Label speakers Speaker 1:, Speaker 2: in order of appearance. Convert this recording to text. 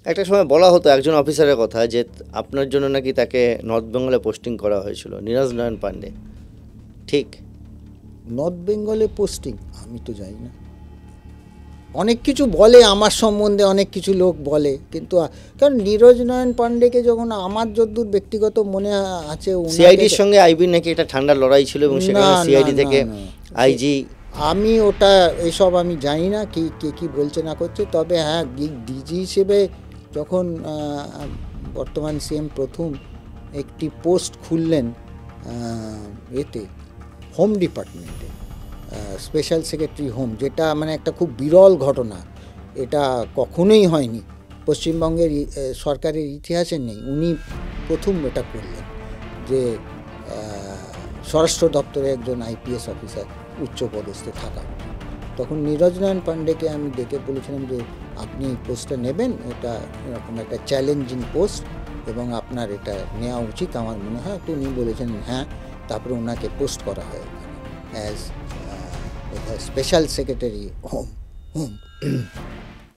Speaker 1: একটা সময় বলা হতো একজন অফিসারের কথা যে আপনার জন্য নাকি তাকে নর্থ বেঙ্গলে পোস্টিং করা হয়েছিল, নীরজ নয়ন পান্ডে, ঠিক?
Speaker 2: নর্থ বেঙ্গলে পোস্টিং আমি তো জানি না, অনেক কিছু বলে আমার সম্বন্ধে, অনেক কিছু লোক বলে, কিন্তু কারণ নীরজ নয়ন পান্ডেকে যখন আমার যদ্দূর ব্যক্তিগত মনে আছে,
Speaker 1: সিআইডির সঙ্গে আইবির নাকি একটা ঠান্ডা লড়াই ছিল এবং সেখানে সিআইডি থেকে আইজি,
Speaker 2: আমি ওটা এসব আমি জানি না কি কে কী বলছে না করছে। তবে হ্যাঁ, ডিজি হিসেবে যখন বর্তমান সিএম প্রথম একটি পোস্ট খুললেন এতে হোম ডিপার্টমেন্টে, স্পেশাল সেক্রেটারি হোম, যেটা মানে একটা খুব বিরল ঘটনা, এটা কখনোই হয়নি পশ্চিমবঙ্গের সরকারের ইতিহাসে নেই। উনি প্রথম এটা করলেন যে স্বরাষ্ট্র দপ্তরে একজন আইপিএস অফিসার উচ্চপদস্থে থাকা। তখন নীরজ নয়ন পান্ডেকে আমি ডেকে বলেছিলাম যে আপনি এই পোস্টটা নেবেন, এটা এরকম একটা চ্যালেঞ্জিং পোস্ট এবং আপনার এটা নেওয়া উচিত আমার মনে হয়। তো উনি বলেছেন হ্যাঁ, তারপরে ওনাকে পোস্ট করা হয় অ্যাজ স্পেশাল সেক্রেটারি হোম।